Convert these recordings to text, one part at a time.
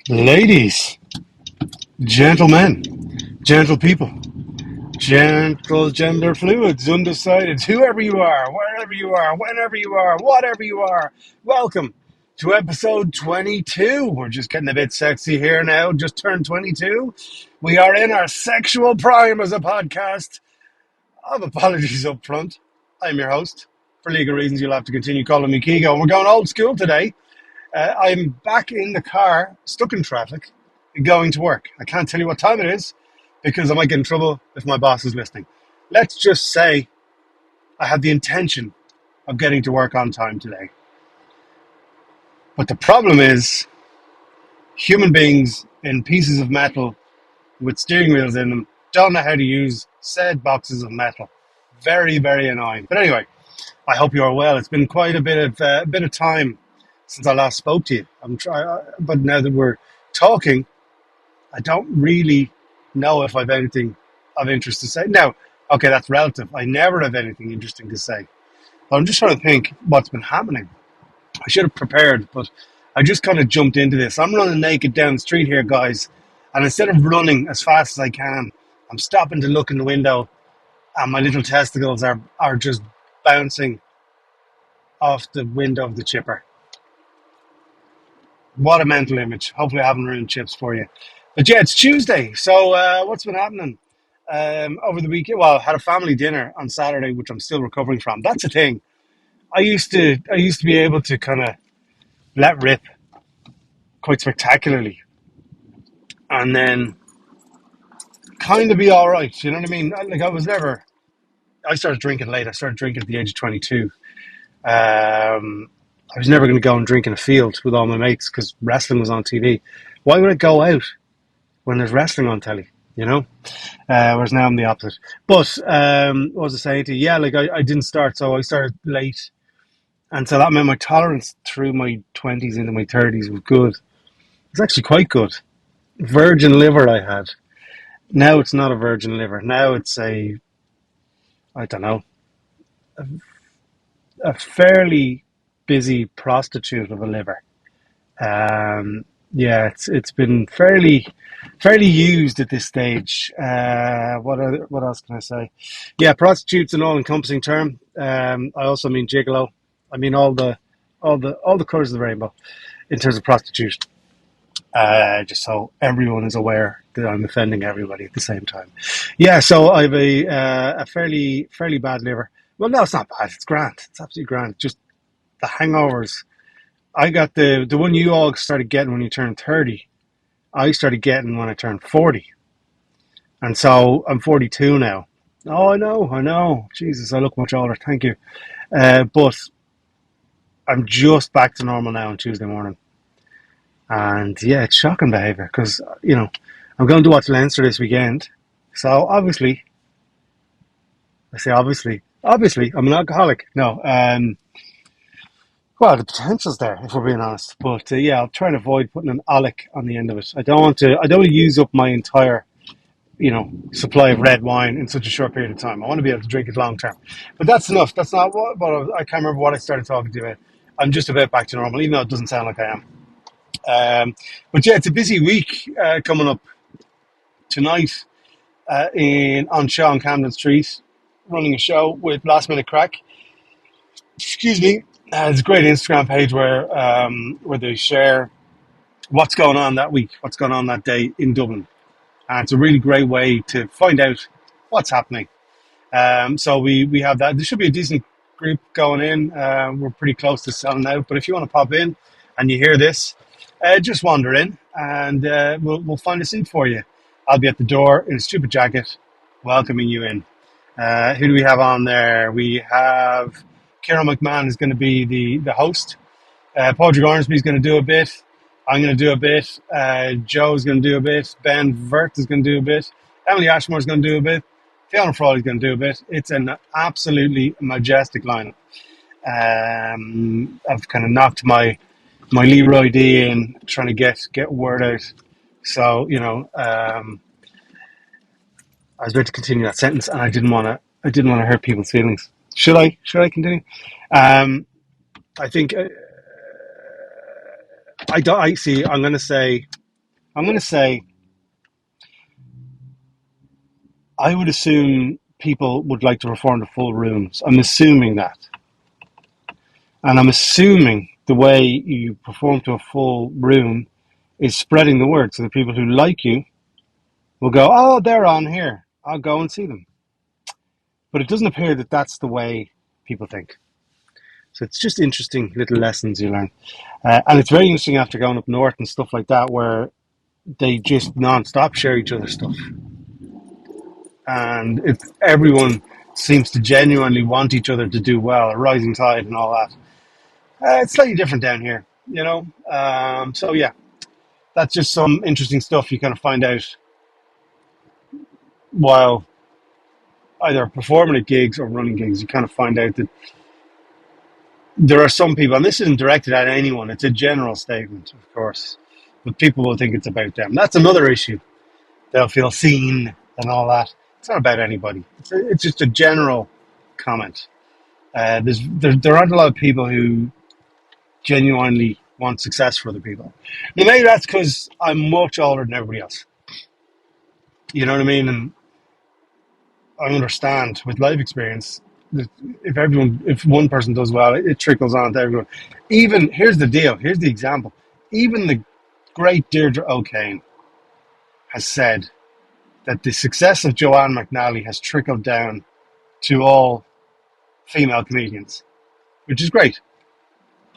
Ladies, gentlemen, gentle people, gentle gender fluids, undecided, whoever you are, wherever you are, whenever you are, whatever you are, welcome to episode 22. We're just getting a bit sexy here now, just turned 22. We are in our sexual prime as a podcast. I have apologies up front. I'm your host. For legal reasons, you'll have to continue calling me Keego. And we're going old school today. I'm back in the car, stuck in traffic, going to work. I can't tell you what time it is because I might get in trouble if my boss is listening. Let's just say I have the intention of getting to work on time today. But the problem is human beings in pieces of metal with steering wheels in them don't know how to use said boxes of metal. Very, very annoying. But anyway, I hope you are well. It's been quite a bit of time since I last spoke to you. But now that we're talking, I don't really know if I've anything of interest to say. Now, okay, that's relative. I never have anything interesting to say. But I'm just trying to think what's been happening. I should have prepared, but I just kind of jumped into this. I'm running naked down the street here, guys, and instead of running as fast as I can, I'm stopping to look in the window, and my little testicles are just bouncing off the window of the chipper. What a mental image. Hopefully I haven't ruined chips for you. But yeah, it's Tuesday. So what's been happening over the weekend? Well, I had a family dinner on Saturday, which I'm still recovering from. That's the thing. I used to be able to kind of let rip quite spectacularly and then kind of be all right. You know what I mean? Like I started drinking late. I started drinking at the age of 22. I was never going to go and drink in a field with all my mates because wrestling was on TV. Why would I go out when there's wrestling on telly, you know? Whereas now I'm the opposite. But what was I saying to you? Yeah, like I didn't start, so I started late. And so that meant my tolerance through my 20s into my 30s was good. It's actually quite good. Virgin liver I had. Now it's not a virgin liver. Now it's I don't know, a fairly busy prostitute of a liver. Yeah, it's been fairly used at this stage. What else can I say? Yeah, prostitute's an all-encompassing term. I also mean gigolo. I mean all the colours of the rainbow in terms of prostitute. Just so everyone is aware that I'm offending everybody at the same time. Yeah, so I have a fairly bad liver. Well, no, it's not bad. It's grand. It's absolutely grand. Just the hangovers. I got the one you all started getting when you turned 30. I started getting when I turned 40. And so I'm 42 now. Oh, I know. Jesus, I look much older. Thank you. But I'm just back to normal now on Tuesday morning. And yeah, it's shocking behaviour because, I'm going to watch Leinster this weekend. So obviously, I'm an alcoholic. No, well, the potential's there, if we're being honest. But yeah, I'll try and avoid putting an olic on the end of it. I don't want to. I don't want to use up my entire, supply of red wine in such a short period of time. I want to be able to drink it long term. But that's enough. That's not what I can't remember what I started talking to you about. I'm just about back to normal, even though it doesn't sound like I am. But yeah, it's a busy week coming up tonight in on Shaw and Camden Street, running a show with Last Minute Crack. Excuse me. There's a great Instagram page where they share what's going on that week, what's going on that day in Dublin. And it's a really great way to find out what's happening. So we have that. There should be a decent group going in. We're pretty close to selling out. But if you want to pop in and you hear this, just wander in and we'll find a seat for you. I'll be at the door in a stupid jacket welcoming you in. Who do we have on there? We have Kieran McMahon is going to be the host. Padraig Ormsby is going to do a bit. I'm going to do a bit. Joe's going to do a bit. Ben Vert is going to do a bit. Emily Ashmore is going to do a bit. Fiona Frawley is going to do a bit. It's an absolutely majestic lineup. I've kind of knocked my Leroy D in, trying to get word out. So I was about to continue that sentence, and I didn't want to hurt people's feelings. Should I? Should I continue? I think I don't. I see. I'm going to say I'm going to say I would assume people would like to reform the full rooms. I'm assuming that. And I'm assuming the way you perform to a full room is spreading the word. So the people who like you will go, oh, they're on here. I'll go and see them. But it doesn't appear that that's the way people think. So it's just interesting little lessons you learn. And it's very interesting after going up north and stuff like that, where they just non-stop share each other's stuff. And everyone seems to genuinely want each other to do well, a rising tide and all that. It's slightly different down here, you know. So yeah, that's just some interesting stuff you kind of find out while either performing at gigs or running gigs. You kind of find out that there are some people, and this isn't directed at anyone, it's a general statement, of course, but people will think it's about them. That's another issue. They'll feel seen and all that. It's not about anybody. It's just a general comment. There aren't a lot of people who genuinely want success for other people. Now, maybe that's because I'm much older than everybody else. You know what I mean? And I understand with life experience that if one person does well, it trickles on to everyone. Even here's the deal. Here's the example. Even the great Deirdre O'Kane has said that the success of Joanne McNally has trickled down to all female comedians, which is great.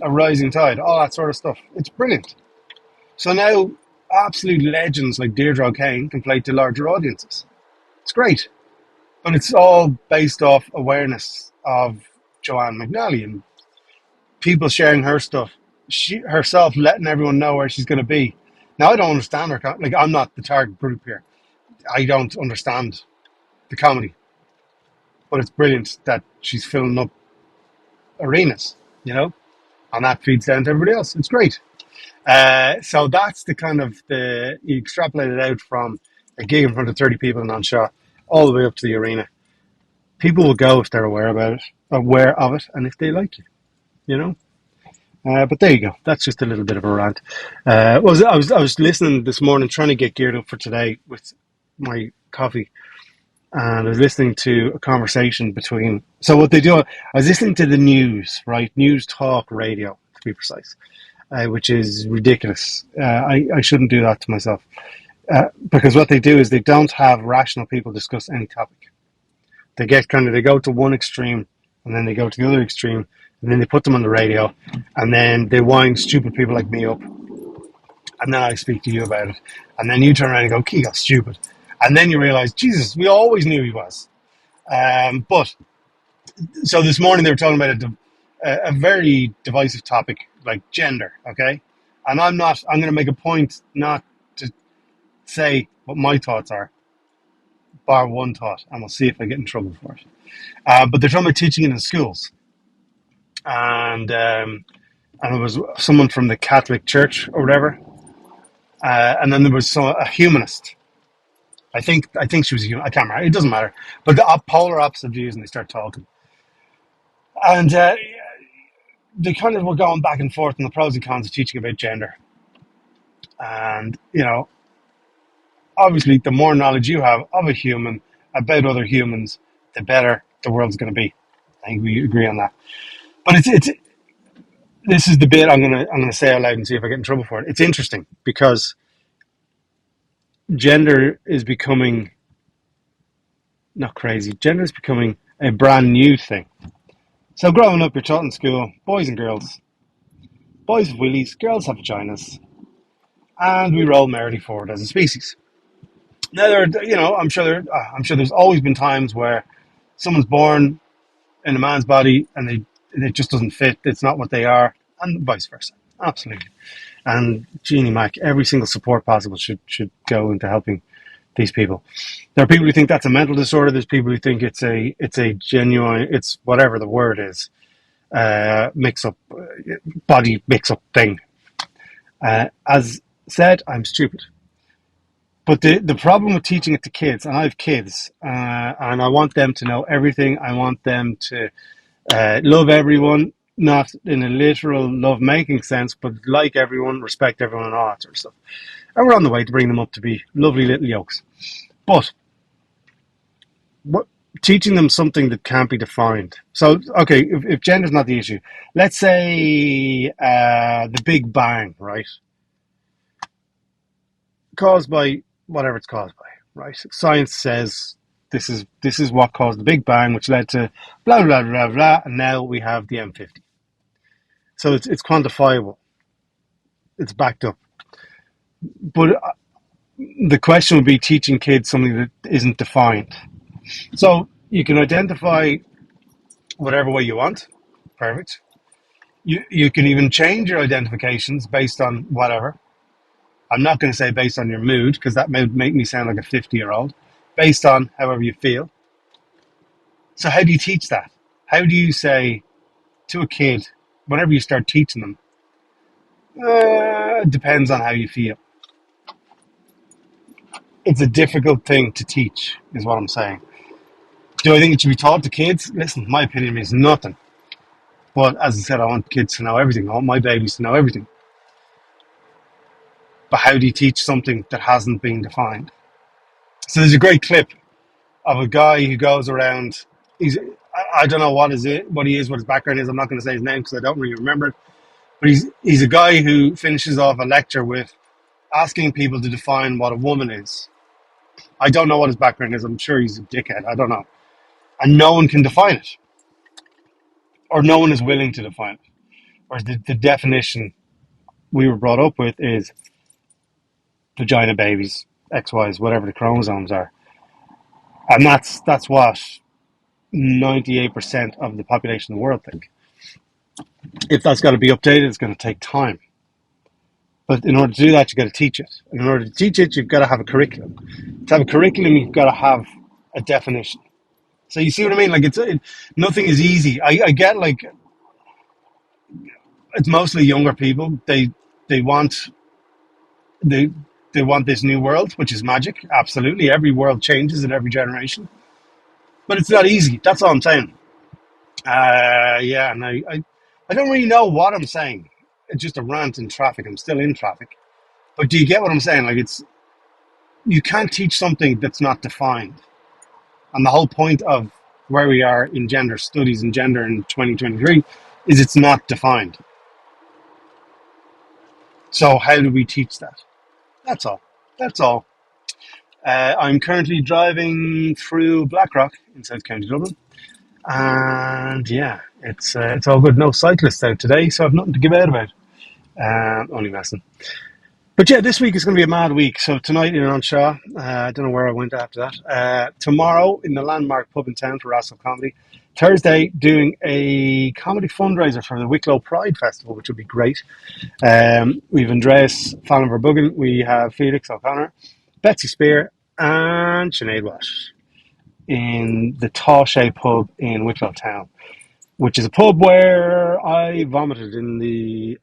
A rising tide, all that sort of stuff. It's brilliant. So now absolute legends like Deirdre O'Kane can play to larger audiences. It's great. But it's all based off awareness of Joanne McNally and people sharing her stuff. She herself letting everyone know where she's going to be. Now, I don't understand her. Like, I'm not the target group here. I don't understand the comedy. But it's brilliant that she's filling up arenas, you know? And that feeds down to everybody else. It's great. So that's the kind of you extrapolate it out from a gig in front of 30 people in on shot all the way up to the arena. People will go if they're aware of it, and if they like you, you know. But there you go. That's just a little bit of a rant. I was listening this morning, trying to get geared up for today with my coffee, and I was listening to a conversation between. So what they do, I was listening to the news, right? News talk radio, to be precise, which is ridiculous. I shouldn't do that to myself because what they do is they don't have rational people discuss any topic. They go to one extreme and then they go to the other extreme and then they put them on the radio and then they wind stupid people like me up and then I speak to you about it and then you turn around and go, Keegolaughs, stupid. And then you realise, Jesus, we always knew he was. But so this morning they were talking about a very divisive topic like gender, okay? And I'm going to make a point not to say what my thoughts are, bar one thought, and we'll see if I get in trouble for it. But they're talking about teaching it in schools, and there was someone from the Catholic Church or whatever, and then there was a humanist. I think she was a human. I can't remember. It doesn't matter. But the polar opposite views, and they start talking, and they kind of were going back and forth on the pros and cons of teaching about gender, and you know, obviously, the more knowledge you have of a human about other humans, the better the world's going to be. I think we agree on that. But it's this is the bit I'm gonna say out loud and see if I get in trouble for it. It's interesting because gender is becoming not crazy. Gender is becoming a brand new thing. So growing up, you're taught in school, boys and girls. Boys have willies, girls have vaginas, and we roll merrily forward as a species. Now, I'm sure there's always been times where someone's born in a man's body and it just doesn't fit. It's not what they are, and vice versa. Absolutely. And Jeannie Mac, every single support possible should go into helping these people. There are people who think that's a mental disorder. There's people who think it's a genuine, it's whatever the word is, body mix up thing. As said, I'm stupid. But the problem with teaching it to kids, and I have kids, and I want them to know everything. I want them to love everyone. not in a literal love making sense, but like everyone, respect everyone, and all that sort of stuff. And we're on the way to bring them up to be lovely little yolks. But what, teaching them something that can't be defined. So, okay, if gender's not the issue, let's say the Big Bang, right? Caused by whatever it's caused by, right? Science says this is what caused the Big Bang, which led to blah blah blah blah, and now we have the M50. So it's quantifiable, it's backed up. But the question would be teaching kids something that isn't defined. So you can identify whatever way you want. Perfect. You can even change your identifications based on whatever. I'm not going to say based on your mood because that may make me sound like a 50-year-old. Based on however you feel. So how do you teach that? How do you say to a kid, whenever you start teaching them, it depends on how you feel. It's a difficult thing to teach, is what I'm saying. Do I think it should be taught to kids? Listen, my opinion means nothing. But as I said, I want kids to know everything. I want my babies to know everything. But how do you teach something that hasn't been defined? So there's a great clip of a guy who goes around. I don't know what he is, what his background is. I'm not going to say his name because I don't really remember it. But he's a guy who finishes off a lecture with asking people to define what a woman is. I don't know what his background is. I'm sure he's a dickhead. I don't know. And no one can define it. Or no one is willing to define it. Whereas the definition we were brought up with is vagina babies, XYs, whatever the chromosomes are. And that's what 98% of the population of the world think. If that's got to be updated, it's going to take time. But in order to do that, you've got to teach it. And in order to teach it, you've got to have a curriculum. To have a curriculum, you've got to have a definition. So you see what I mean? Like nothing is easy. I get like it's mostly younger people. They want they they want this new world, which is magic. Absolutely, every world changes in every generation, but it's not easy. That's all I'm saying. Yeah, and I don't really know what I'm saying. It's just a rant in traffic. I'm still in traffic. But do you get what I'm saying? Like you can't teach something that's not defined. And the whole point of where we are in gender studies and gender in 2023 is it's not defined. So how do we teach that? That's all. That's all. I'm currently driving through Blackrock in South County Dublin. And yeah, it's all good. No cyclists out today, so I've nothing to give out about. Only messing. But yeah, this week is going to be a mad week. So tonight in Anshaw, I don't know where I went after that. Tomorrow in the landmark pub in town for Russell Comedy. Thursday doing a comedy fundraiser for the Wicklow Pride Festival, which will be great. We've Andreas Fallon Verbuggin, we have Felix O'Connor, Betsy Spear, and Sinead Walsh in the Taoiseach pub in Wicklow Town, which is a pub where I vomited in the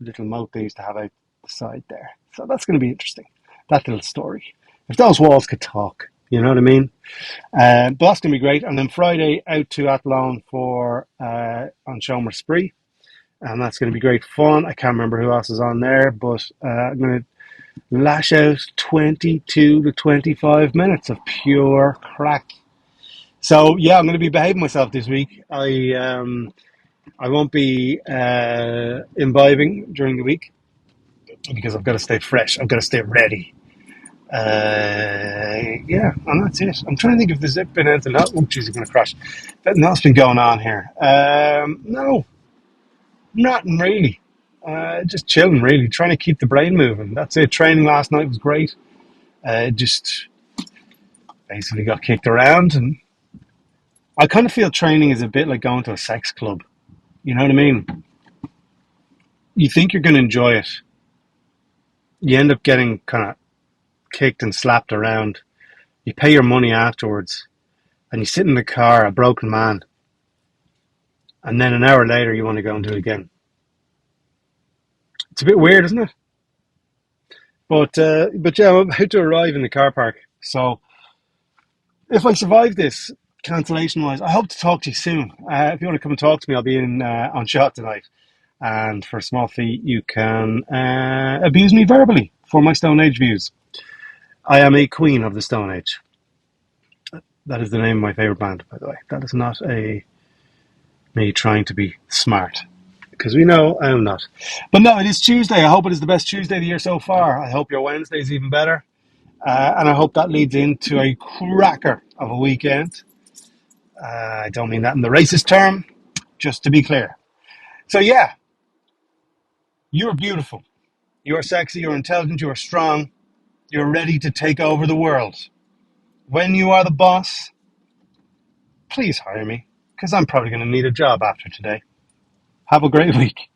little moat they used to have out the side there. So that's going to be interesting, that little story. If those walls could talk, you know what I mean? But that's going to be great. And then Friday, out to Athlone for on Shomer Spree. And that's going to be great fun. I can't remember who else is on there, but I'm going to lash out 22 to 25 minutes of pure crack. So yeah, I'm going to be behaving myself this week. I won't be imbibing during the week because I've got to stay fresh. I've got to stay ready. Yeah, and that's it. I'm trying to think if there's been anything else. Oh, jeez, I'm going to crash. Nothing else been going on here. No, nothing really. Just chilling, really. Trying to keep the brain moving. That's it. Training last night was great. Just basically got kicked around, and I kind of feel training is a bit like going to a sex club. You know what I mean? You think you're going to enjoy it. You end up getting kind of kicked and slapped around. You pay your money afterwards, and you sit in the car, a broken man, and then an hour later you want to go and do it again. It's a bit weird, isn't it? But yeah, I'm about to arrive in the car park. So if I survive this, cancellation wise, I hope to talk to you soon. If you want to come and talk to me, I'll be in on shot tonight. And for a small fee, you can abuse me verbally for my Stone Age views. I am a queen of the Stone Age. That is the name of my favorite band, by the way. That is not a me trying to be smart, because we know I am not. But no, it is Tuesday. I hope it is the best Tuesday of the year so far. I hope your Wednesday is even better. And I hope that leads into a cracker of a weekend. I don't mean that in the racist term, just to be clear. So, yeah, you're beautiful. You're sexy. You're intelligent. You're strong. You're ready to take over the world. When you are the boss, please hire me, because I'm probably going to need a job after today. Have a great week.